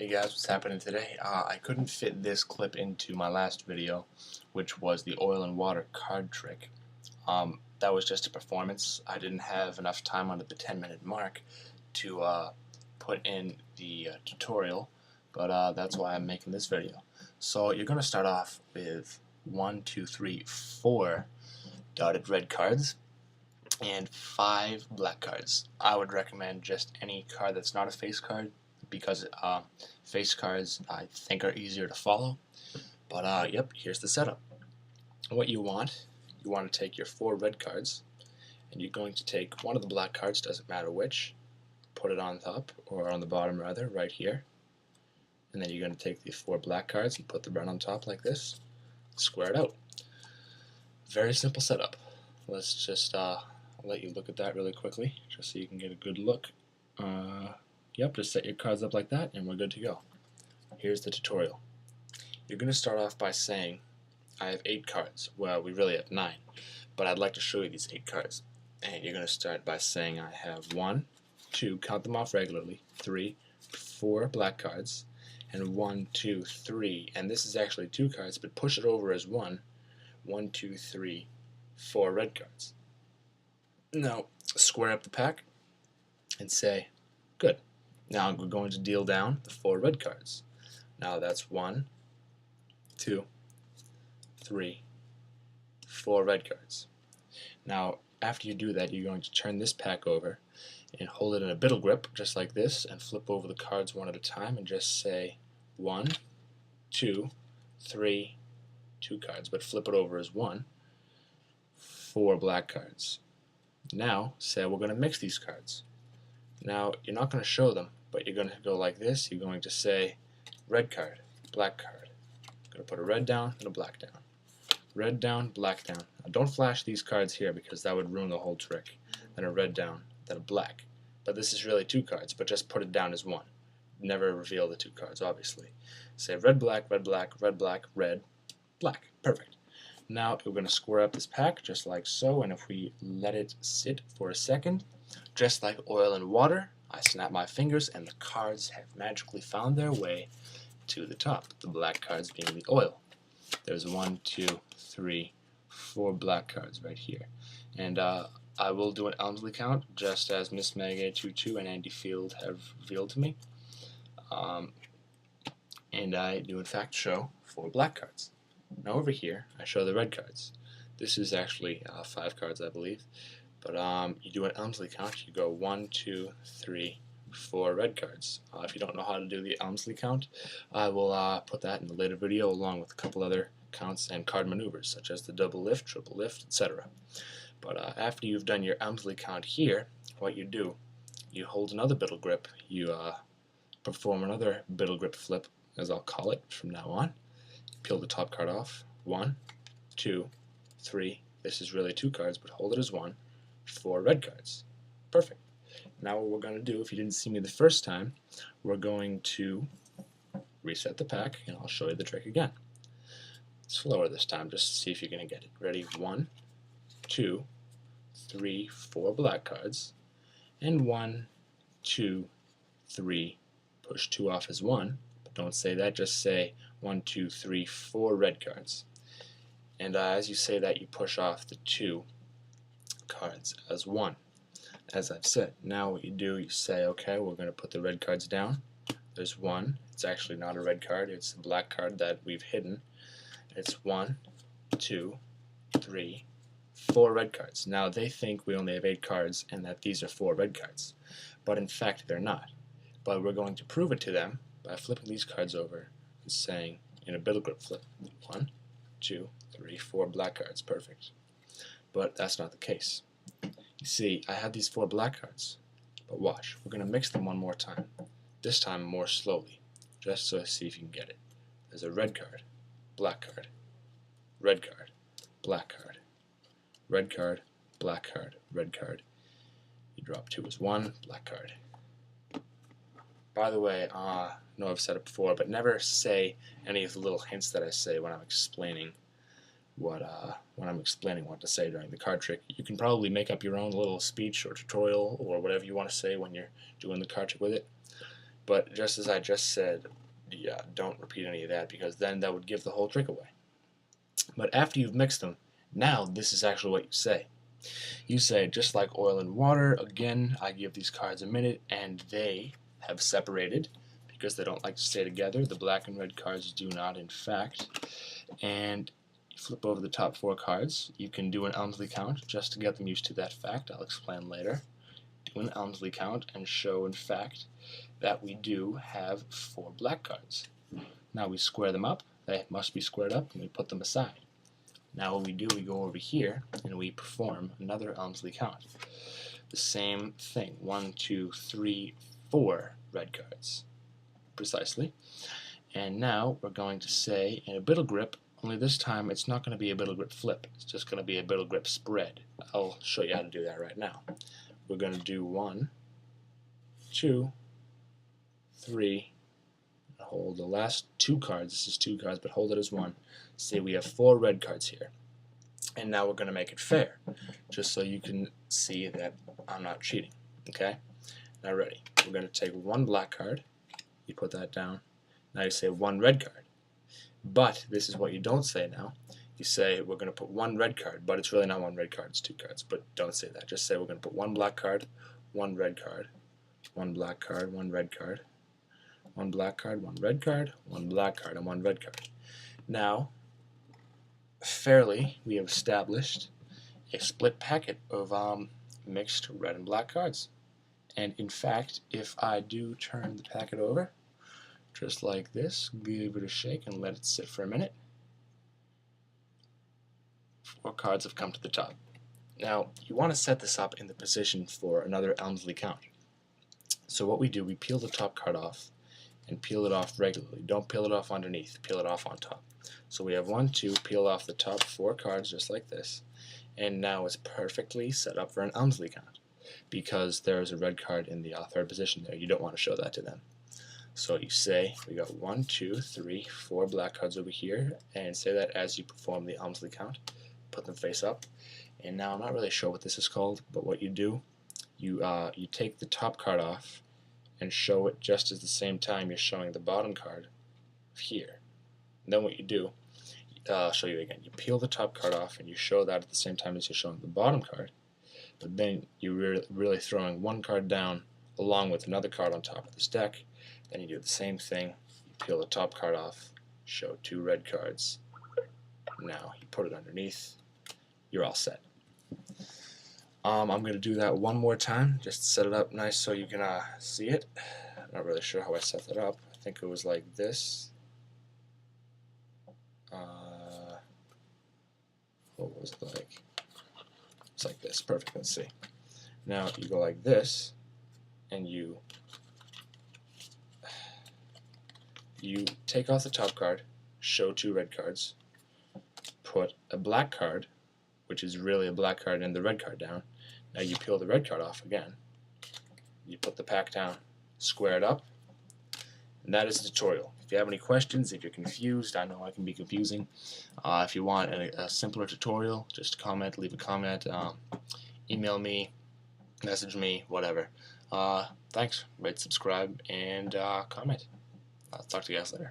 Hey guys, what's happening today? I couldn't fit this clip into my last video, which was the oil and water card trick. That was just a performance. I didn't have enough time under the 10-minute mark to put in the tutorial, but that's why I'm making this video. So you're going to start off with 1, 2, 3, 4 dotted red cards and 5 black cards. I would recommend just any card that's not a face card, because face cards I think are easier to follow. But yep, here's the setup. What you want to take your 4 red cards, and you're going to take one of the black cards, doesn't matter which, put it on top, or on the bottom rather, right here. And then you're going to take the 4 black cards and put the red on top like this, square it out. Very simple setup. Let's just let you look at that really quickly, just so you can get a good look. Yep, just set your cards up like that and we're good to go. Here's the tutorial. You're going to start off by saying, I have 8 cards. Well, we really have 9, but I'd like to show you these 8 cards. And you're going to start by saying I have 1, 2, count them off regularly, 3, 4 black cards, and 1, 2, 3, and this is actually 2 cards, but push it over as 1, 1, 2, 3, 4 red cards. Now, square up the pack and say, good. Now we're going to deal down the 4 red cards. Now that's 1, 2, 3, 4 red cards. Now after you do that, you're going to turn this pack over and hold it in a biddle grip just like this and flip over the cards one at a time and just say 1, 2, 3, 2 cards, but flip it over as 1, 4 black cards. Now say we're going to mix these cards. Now you're not going to show them, but you're going to go like this. You're going to say red card, black card. I'm going to put a red down and a black down. Red down, black down. Now don't flash these cards here because that would ruin the whole trick. Then a red down, then a black. But this is really 2 cards, but just put it down as 1. Never reveal the 2 cards, obviously. Say red, black, red, black, red, black, red, black. Perfect. Now we're going to square up this pack just like so, and if we let it sit for a second, just like oil and water, I snap my fingers and the cards have magically found their way to the top, the black cards being the oil. There's 1, 2, 3, 4 black cards right here. And I will do an Elmsley count, just as Miss Mag822 and Andy Field have revealed to me. And I do in fact show 4 black cards. Now over here, I show the red cards. This is actually 5 cards, I believe. But you do an Elmsley count. You go 1, 2, 3, 4 red cards. If you don't know how to do the Elmsley count, I will put that in a later video along with a couple other counts and card maneuvers, such as the double lift, triple lift, etc. But after you've done your Elmsley count here, what you do, you hold another biddle grip. You perform another biddle grip flip, as I'll call it from now on. Peel the top card off. 1, 2, 3. This is really 2 cards, but hold it as 1. 4 red cards. Perfect. Now what we're going to do, if you didn't see me the first time, we're going to reset the pack, and I'll show you the trick again. Slower this time, just to see if you're going to get it. Ready? 1, 2, 3, 4 black cards, and 1, 2, 3, push 2 off as 1, but don't say that, just say 1, 2, 3, 4 red cards. And as you say that, you push off the 2 cards as 1, as I've said. Now what you do, you say, okay, we're going to put the red cards down. There's 1. It's actually not a red card, it's a black card that we've hidden. It's 1, 2, 3, 4 red cards. Now they think we only have 8 cards and that these are 4 red cards, but in fact they're not. But we're going to prove it to them by flipping these cards over and saying in a biddle grip flip, 1, 2, 3, 4 black cards. Perfect. But that's not the case. You see, I have these 4 black cards, but watch, we're going to mix them one more time, this time more slowly, just so see if you can get it. There's a red card, black card, red card, black card, red card, black card, red card. You drop 2 as 1, black card. By the way, I know I've said it before, but never say any of the little hints that I say when I'm explaining what to say during the card trick. You can probably make up your own little speech or tutorial or whatever you want to say when you're doing the card trick with it. But just as I just said, yeah, don't repeat any of that, because then that would give the whole trick away. But after you've mixed them, now this is actually what you say. You say, just like oil and water, again, I give these cards a minute, and they have separated because they don't like to stay together. The black and red cards do not, in fact. And you flip over the top 4 cards. You can do an Elmsley count just to get them used to that fact. I'll explain later. Do an Elmsley count and show, in fact, that we do have 4 black cards. Now we square them up. They must be squared up, and we put them aside. Now what we do, we go over here and we perform another Elmsley count. The same thing, 1, 2, 3, 4 red cards, precisely. And now we're going to say in a Biddle Grip, only this time it's not going to be a Biddle Grip flip, it's just going to be a Biddle Grip spread. I'll show you how to do that right now. We're going to do 1, 2, 3, hold the last 2 cards, this is 2 cards, but hold it as 1. Say we have 4 red cards here. And now we're going to make it fair, just so you can see that I'm not cheating. Okay? Now ready. We're going to take 1 black card. You put that down. Now you say 1 red card. But this is what you don't say now. You say we're going to put 1 red card, but it's really not 1 red card, it's 2 cards. But don't say that. Just say we're going to put 1 black card, 1 red card, 1 black card, 1 red card, 1 black card, 1 red card, 1 black card, and 1 red card. Now, fairly, we have established a split packet of mixed red and black cards. And in fact, if I do turn the packet over, just like this, give it a shake and let it sit for a minute, 4 cards have come to the top. Now, you want to set this up in the position for another Elmsley count. So what we do, we peel the top card off and peel it off regularly. Don't peel it off underneath, peel it off on top. So we have 1, 2, peel off the top 4 cards just like this, and now it's perfectly set up for an Elmsley count because there is a red card in the 3rd position there. You don't want to show that to them. So you say we got 1, 2, 3, 4 black cards over here, and say that as you perform the Elmsley count. Put them face up. And now I'm not really sure what this is called, but what you do, you take the top card off and show it just at the same time you're showing the bottom card here. And then what you do, I'll show you again. You peel the top card off and you show that at the same time as you're showing the bottom card, but then you're really throwing 1 card down along with another card on top of this deck. Then you do the same thing. You peel the top card off, show 2 red cards. Now you put it underneath. You're all set. I'm going to do that one more time, just to set it up nice so you can see it. I'm not really sure how I set that up. I think it was like this. What was it like? It's like this. Perfect. Let's see. Now you go like this, and you take off the top card, show 2 red cards, put a black card, which is really a black card, and the red card down. Now you peel the red card off again. You put the pack down, square it up, and that is the tutorial. If you have any questions, if you're confused, I know I can be confusing. If you want a simpler tutorial, just comment, leave a comment, email me, message me, whatever. Thanks. Rate, subscribe, and comment. I'll talk to you guys later.